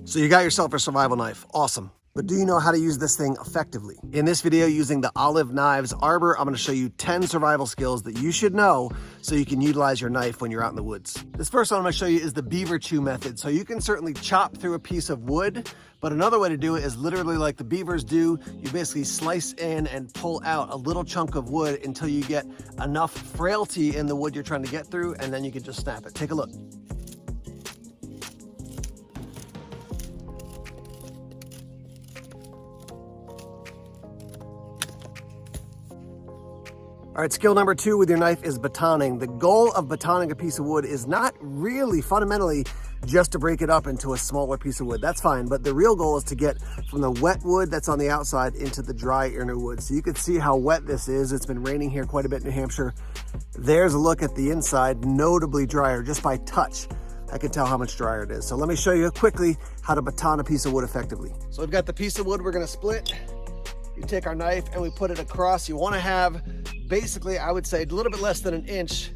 So you got yourself a survival knife, awesome. But do you know how to use this thing effectively? In this video, using the Olive Knives Arbor, I'm gonna show you 10 survival skills that you should know so you can utilize your knife when you're out in the woods. This first one I'm gonna show you is the beaver chew method. So you can certainly chop through a piece of wood, but another way to do it is literally like the beavers do. You basically slice in and pull out a little chunk of wood until you get enough frailty in the wood you're trying to get through, and then you can just snap it. Take a look. All right, skill number 2 with your knife is batoning. The goal of batoning a piece of wood is not really fundamentally just to break it up into a smaller piece of wood. That's fine, but the real goal is to get from the wet wood that's on the outside into the dry inner wood. So you can see how wet this is. It's been raining here quite a bit in New Hampshire. There's a look at the inside, notably drier. Just by touch, I can tell how much drier it is. So let me show you quickly how to baton a piece of wood effectively. So we've got the piece of wood we're gonna split. We take our knife and we put it across. You wanna have basically, I would say, a little bit less than an inch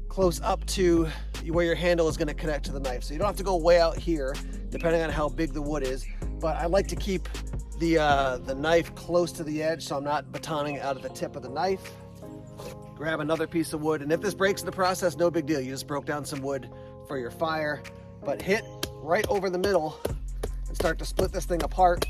close up to where your handle is gonna connect to the knife. So you don't have to go way out here, depending on how big the wood is. But I like to keep the knife close to the edge so I'm not batoning out of the tip of the knife. Grab another piece of wood, and if this breaks in the process, no big deal. You just broke down some wood for your fire. But hit right over the middle and start to split this thing apart.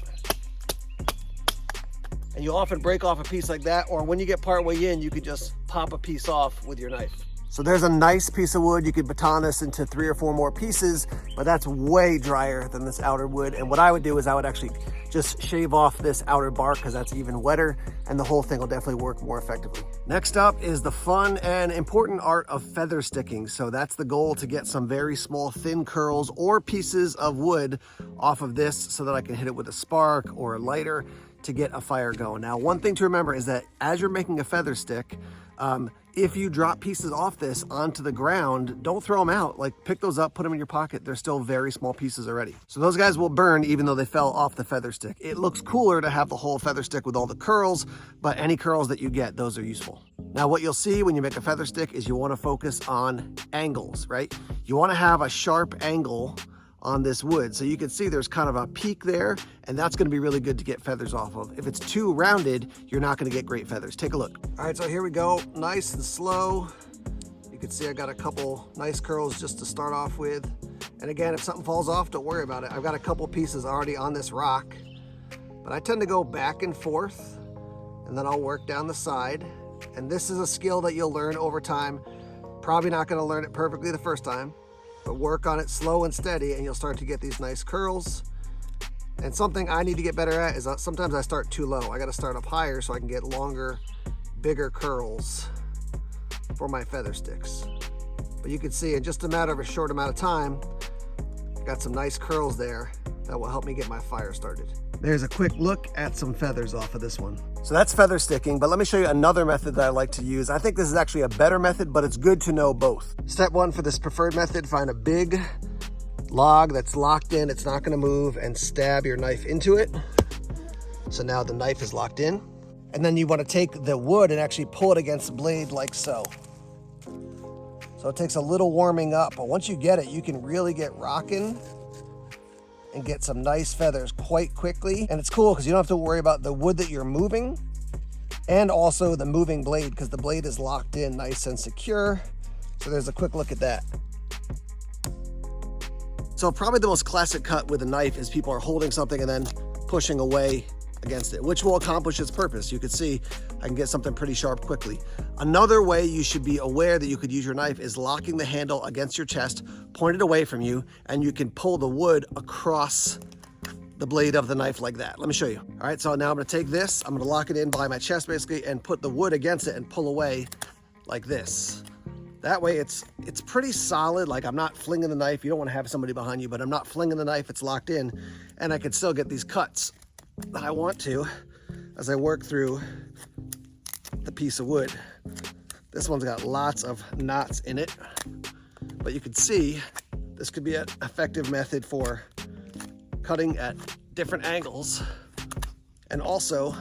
And you often break off a piece like that, or when you get part way in, you could just pop a piece off with your knife. So there's a nice piece of wood. You could baton this into 3 or 4 more pieces, but that's way drier than this outer wood. And what I would do is I would actually just shave off this outer bark because that's even wetter, and the whole thing will definitely work more effectively. Next up is the fun and important art of feather sticking. So that's the goal, to get some very small thin curls or pieces of wood off of this so that I can hit it with a spark or a lighter to get a fire going. Now, one thing to remember is that as you're making a feather stick, if you drop pieces off this onto the ground, don't throw them out. Like, pick those up, put them in your pocket. They're still very small pieces already. So those guys will burn even though they fell off the feather stick. It looks cooler to have the whole feather stick with all the curls, but any curls that you get, those are useful. Now, what you'll see when you make a feather stick is you want to focus on angles, right? You want to have a sharp angle on this wood. So you can see there's kind of a peak there, and that's going to be really good to get feathers off of. If it's too rounded, you're not going to get great feathers. Take a look. All right, so here we go, nice and slow. You can see I got a couple nice curls just to start off with. And again, if something falls off, don't worry about it. I've got a couple pieces already on this rock, but I tend to go back and forth, and then I'll work down the side. And this is a skill that you'll learn over time. Probably not going to learn it perfectly the first time, but work on it slow and steady, and you'll start to get these nice curls. And something I need to get better at is sometimes I start too low. I got to start up higher so I can get longer, bigger curls for my feather sticks. But you can see in just a matter of a short amount of time, I got some nice curls there that will help me get my fire started. There's a quick look at some feathers off of this one. So that's feather sticking, but let me show you another method that I like to use. I think this is actually a better method, but it's good to know both. Step 1 for this preferred method, find a big log that's locked in, it's not gonna move, and stab your knife into it. So now the knife is locked in. And then you wanna take the wood and actually pull it against the blade like so. So it takes a little warming up, but once you get it, you can really get rocking and get some nice feathers quite quickly. And it's cool because you don't have to worry about the wood that you're moving and also the moving blade, because the blade is locked in nice and secure. So there's a quick look at that. So probably the most classic cut with a knife is people are holding something and then pushing away against it, which will accomplish its purpose. You can see I can get something pretty sharp quickly. Another way you should be aware that you could use your knife is locking the handle against your chest, pointed away from you, and you can pull the wood across the blade of the knife like that. Let me show you. All right, so now I'm gonna take this, I'm gonna lock it in by my chest basically, and put the wood against it and pull away like this. That way it's pretty solid. Like, I'm not flinging the knife. You don't wanna have somebody behind you, but I'm not flinging the knife, it's locked in, and I can still get these cuts that I want to as I work through the piece of wood. This one's got lots of knots in it, but you can see this could be an effective method for cutting at different angles. And also,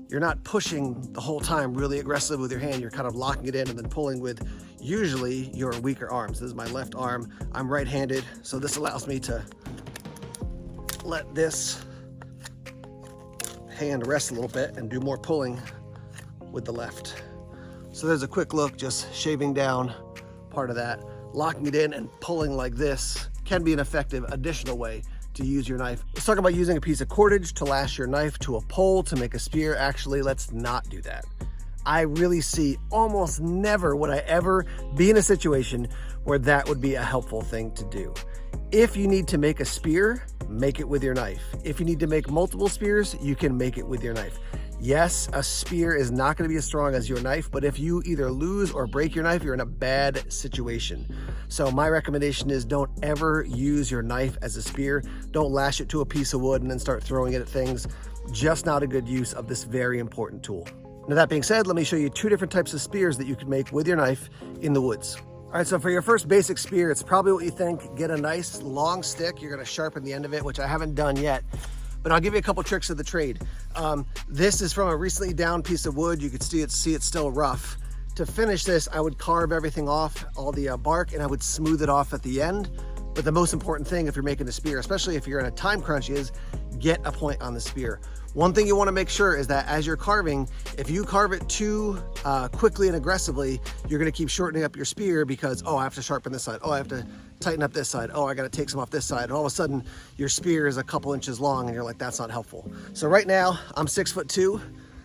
you're not pushing the whole time really aggressively with your hand. You're kind of locking it in and then pulling with usually your weaker arms. This is my left arm. I'm right-handed, so this allows me to let this hand rest a little bit and do more pulling with the left. So there's a quick look, just shaving down part of that. Locking it in and pulling like this can be an effective additional way to use your knife. Let's talk about using a piece of cordage to lash your knife to a pole to make a spear. Actually, let's not do that. I really see almost never would I ever be in a situation where that would be a helpful thing to do. If you need to make a spear, make it with your knife. If you need to make multiple spears, you can make it with your knife. Yes, a spear is not going to be as strong as your knife, but if you either lose or break your knife, you're in a bad situation. So my recommendation is don't ever use your knife as a spear. Don't lash it to a piece of wood and then start throwing it at things. Just not a good use of this very important tool. Now that being said, let me show you two different types of spears that you can make with your knife in the woods. All right, so for your first basic spear, it's probably what you think. Get a nice long stick. You're going to sharpen the end of it, which I haven't done yet, but I'll give you a couple tricks of the trade. This is from a recently downed piece of wood. You can see it's still rough. To finish this, I would carve everything off, all the bark, and I would smooth it off at the end. But the most important thing if you're making a spear, especially if you're in a time crunch, is get a point on the spear. One thing you want to make sure is that as you're carving, if you carve it too quickly and aggressively, you're going to keep shortening up your spear because, oh, I have to sharpen this side. Oh, I have to tighten up this side. Oh, I got to take some off this side. And all of a sudden, your spear is a couple inches long and you're like, that's not helpful. So right now, I'm 6'2".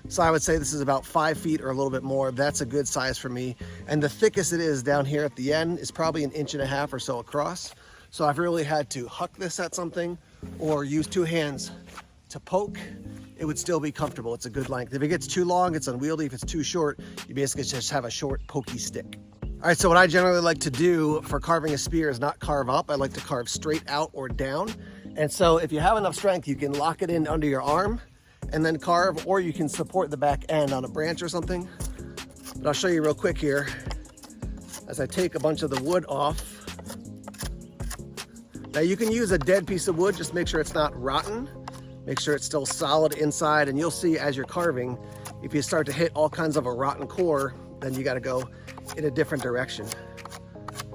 So I would say this is about 5 feet or a little bit more. That's a good size for me. And the thickest it is down here at the end is probably 1.5 inches or so across. So I've really had to huck this at something or use two hands to poke. It would still be comfortable. It's a good length. If it gets too long, it's unwieldy. If it's too short, you basically just have a short, pokey stick. All right, so what I generally like to do for carving a spear is not carve up. I like to carve straight out or down. And so if you have enough strength, you can lock it in under your arm and then carve, or you can support the back end on a branch or something. But I'll show you real quick here as I take a bunch of the wood off. Now you can use a dead piece of wood, just make sure it's not rotten. Make sure it's still solid inside, and you'll see as you're carving, if you start to hit all kinds of a rotten core, then you gotta go in a different direction.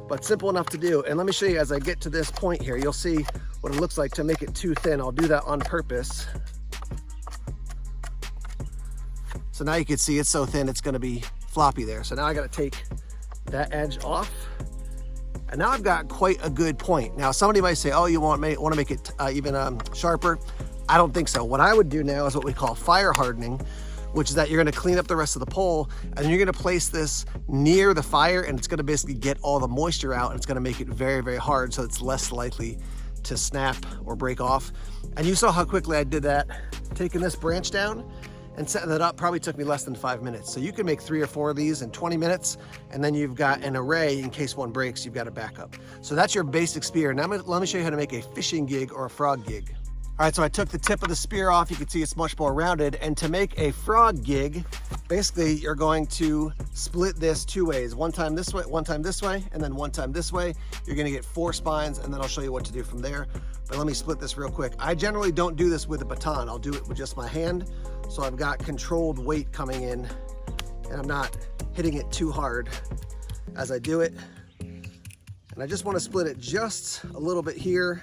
But simple enough to do. And let me show you as I get to this point here, you'll see what it looks like to make it too thin. I'll do that on purpose. So now you can see it's so thin, it's gonna be floppy there. So now I gotta take that edge off. And now I've got quite a good point. Now somebody might say, oh, you want to make it even sharper. I don't think so. What I would do now is what we call fire hardening, which is that you're going to clean up the rest of the pole and you're going to place this near the fire, and it's going to basically get all the moisture out, and it's going to make it very, very hard so it's less likely to snap or break off. And you saw how quickly I did that. Taking this branch down and setting that up probably took me less than 5 minutes. So you can make 3 or 4 of these in 20 minutes, and then you've got an array in case one breaks, you've got a backup. So that's your basic spear. Now let me show you how to make a fishing gig or a frog gig. All right, so I took the tip of the spear off. You can see it's much more rounded. And to make a frog gig, basically you're going to split this 2 ways. One time this way, one time this way, and then one time this way. You're gonna get 4 spines, and then I'll show you what to do from there. But let me split this real quick. I generally don't do this with a baton. I'll do it with just my hand. So I've got controlled weight coming in, and I'm not hitting it too hard as I do it. And I just want to split it just a little bit here.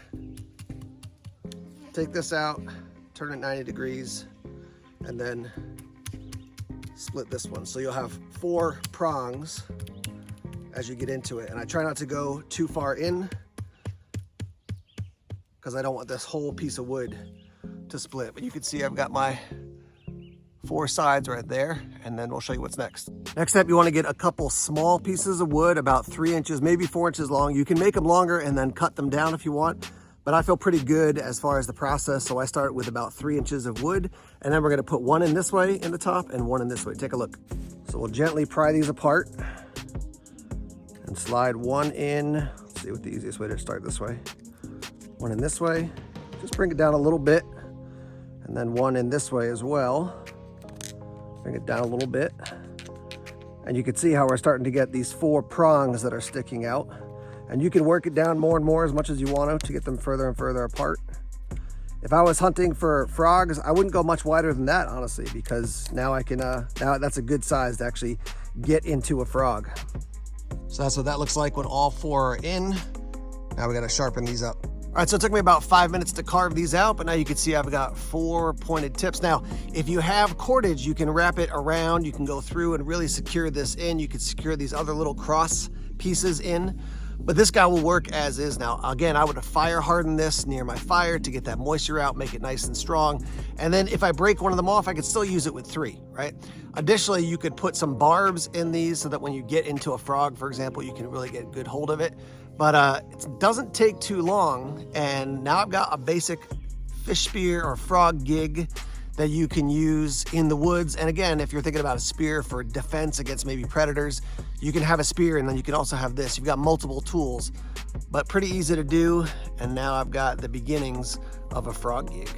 Take this out, turn it 90 degrees, and then split this one. So you'll have 4 prongs as you get into it. And I try not to go too far in because I don't want this whole piece of wood to split. But you can see I've got my 4 sides right there, and then we'll show you what's next. Next up, you want to get a couple small pieces of wood, about 3 inches, maybe 4 inches long. You can make them longer and then cut them down if you want, but I feel pretty good as far as the process. So I start with about 3 inches of wood, and then we're going to put one in this way in the top and one in this way. Take a look. So we'll gently pry these apart and slide one in. Let's see what the easiest way to start this way. One in this way, just bring it down a little bit, and then one in this way as well. Bring it down a little bit. And you can see how we're starting to get these 4 prongs that are sticking out. And you can work it down more and more as much as you want to get them further and further apart. If I was hunting for frogs, I wouldn't go much wider than that, honestly, because now I can, now that's a good size to actually get into a frog. So that's what that looks like when all 4 are in. Now we got to sharpen these up. All right, so it took me about 5 minutes to carve these out, but now you can see I've got 4 pointed tips. Now, if you have cordage, you can wrap it around, you can go through and really secure this in. You can secure these other little cross pieces in, but this guy will work as is. Now, again, I would fire harden this near my fire to get that moisture out, make it nice and strong. And then if I break one of them off, I could still use it with 3, right? Additionally, you could put some barbs in these so that when you get into a frog, for example, you can really get a good hold of it. But it doesn't take too long, and now I've got a basic fish spear or frog gig that you can use in the woods. And again, if you're thinking about a spear for defense against maybe predators, you can have a spear, and then you can also have this. You've got multiple tools, but pretty easy to do. And now I've got the beginnings of a frog gig.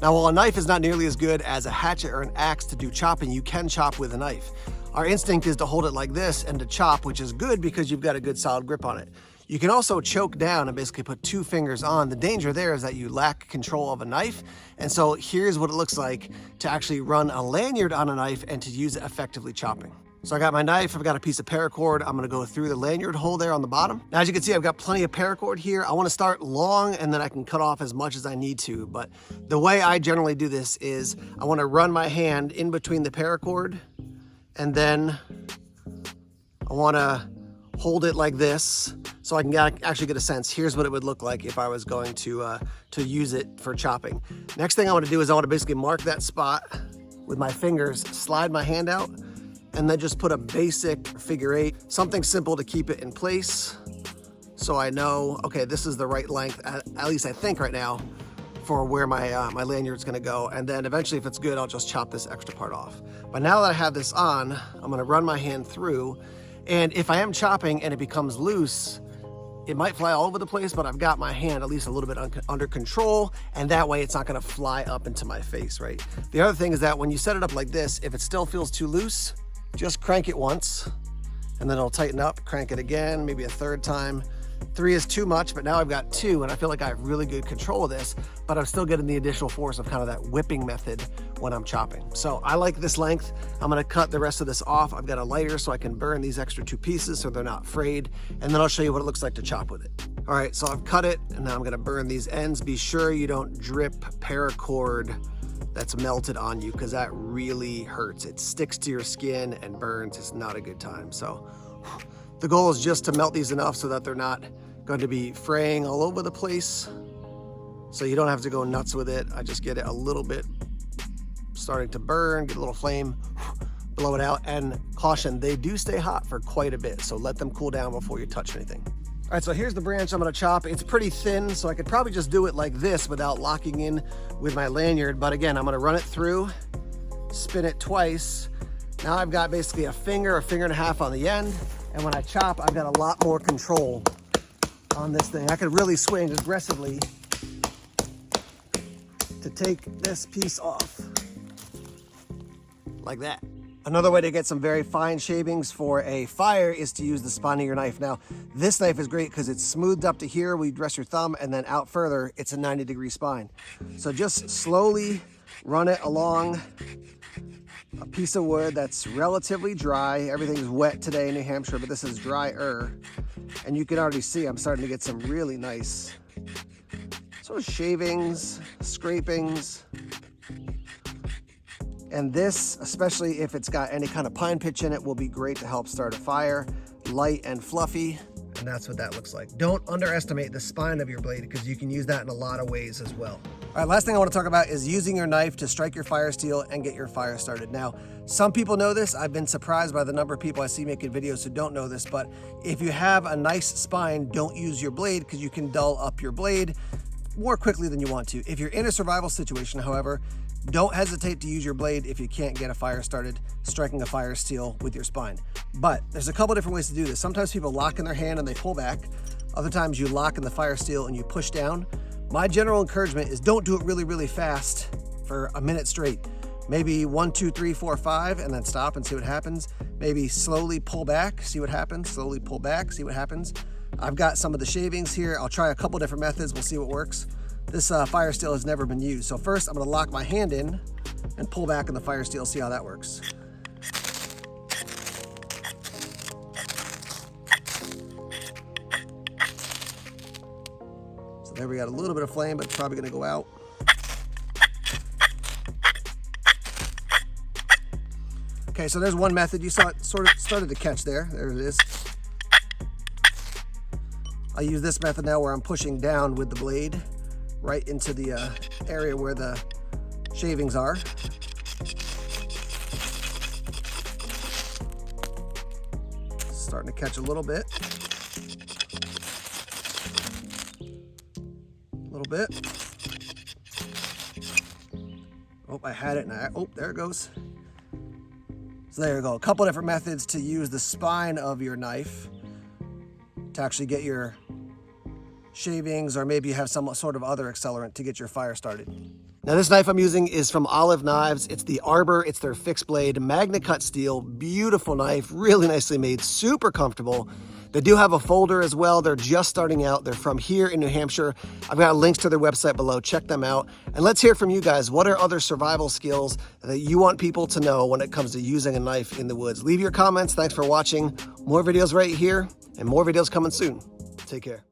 Now, while a knife is not nearly as good as a hatchet or an axe to do chopping, you can chop with a knife. Our instinct is to hold it like this and to chop, which is good because you've got a good solid grip on it. You can also choke down and basically put 2 fingers on. The danger there is that you lack control of a knife. And so here's what it looks like to actually run a lanyard on a knife and to use it effectively chopping. So I got my knife, I've got a piece of paracord. I'm gonna go through the lanyard hole there on the bottom. Now, as you can see, I've got plenty of paracord here. I wanna start long and then I can cut off as much as I need to. But the way I generally do this is I wanna run my hand in between the paracord, and then I wanna hold it like this so I can actually get a sense. Here's what it would look like if I was going to use it for chopping. Next thing I want to do is I want to basically mark that spot with my fingers, slide my hand out, and then just put a basic figure 8, something simple to keep it in place so I know, okay, this is the right length, at least I think right now, for where my lanyard's gonna go. And then eventually, if it's good, I'll just chop this extra part off. But now that I have this on, I'm gonna run my hand through, and if I am chopping and it becomes loose, it might fly all over the place, but I've got my hand at least a little bit under control, and that way it's not gonna fly up into my face, right? The other thing is that when you set it up like this, if it still feels too loose, just crank it once, and then it'll tighten up, crank it again, maybe a 3rd time. 3 is too much, but now I've got 2, and I feel like I have really good control of this, but I'm still getting the additional force of kind of that whipping method when I'm chopping. So I like this length. I'm gonna cut the rest of this off. I've got a lighter so I can burn these extra 2 pieces so they're not frayed, and then I'll show you what it looks like to chop with it. All right, so I've cut it, and now I'm gonna burn these ends. Be sure you don't drip paracord that's melted on you, because that really hurts. It sticks to your skin and burns. It's not a good time. So the goal is just to melt these enough so that they're not going to be fraying all over the place. So you don't have to go nuts with it. I just get it a little bit starting to burn, get a little flame, blow it out. And caution, they do stay hot for quite a bit, so let them cool down before you touch anything. All right, so here's the branch I'm gonna chop. It's pretty thin, so I could probably just do it like this without locking in with my lanyard. But again, I'm gonna run it through, spin it twice. Now I've got basically a finger and a half on the end. And when I chop, I've got a lot more control on this thing. I could really swing aggressively to take this piece off like that. Another way to get some very fine shavings for a fire is to use the spine of your knife. Now, this knife is great because it's smoothed up to here where you rest your thumb, and then out further, it's a 90-degree spine. So just slowly run it along a piece of wood that's relatively dry. Everything's wet today in New Hampshire, but this is drier. And you can already see I'm starting to get some really nice sort of shavings, scrapings. And this, especially if it's got any kind of pine pitch in it, will be great to help start a fire. Light and fluffy, and that's what that looks like. Don't underestimate the spine of your blade, because you can use that in a lot of ways as well. All right, last thing I want to talk about is using your knife to strike your fire steel and get your fire started. Now, some people know this. I've been surprised by the number of people I see making videos who don't know this, but if you have a nice spine, don't use your blade, because you can dull up your blade more quickly than you want to. If you're in a survival situation, however, don't hesitate to use your blade if you can't get a fire started striking a fire steel with your spine. But there's a couple different ways to do this. Sometimes people lock in their hand and they pull back. Other times you lock in the fire steel and you push down. My general encouragement is don't do it really, really fast for a minute straight. Maybe 1, 2, 3, 4, 5, and then stop and see what happens. Maybe slowly pull back, see what happens. Slowly pull back, see what happens. I've got some of the shavings here. I'll try a couple different methods. We'll see what works. This fire steel has never been used. So first I'm gonna lock my hand in and pull back in the fire steel, see how that works. So There we got a little bit of flame, but it's probably gonna go out. Okay, so there's one method. You saw it sort of started to catch there. There it is. I use this method now where I'm pushing down with the blade right into the area where the shavings are. Starting to catch a little bit. A little bit. Oh, I had it and oh, there it goes. So there you go. A couple different methods to use the spine of your knife to actually get your shavings, or maybe you have some sort of other accelerant to get your fire started. Now this knife I'm using is from Olive Knives. It's the Arbor, it's their fixed blade, magna cut steel, beautiful knife, really nicely made, super comfortable. They do have a folder as well. They're just starting out. They're from here in New Hampshire. I've got links to their website below. Check them out. And let's hear from you guys. What are other survival skills that you want people to know when it comes to using a knife in the woods? Leave your comments. Thanks for watching. More videos right here and more videos coming soon. Take care.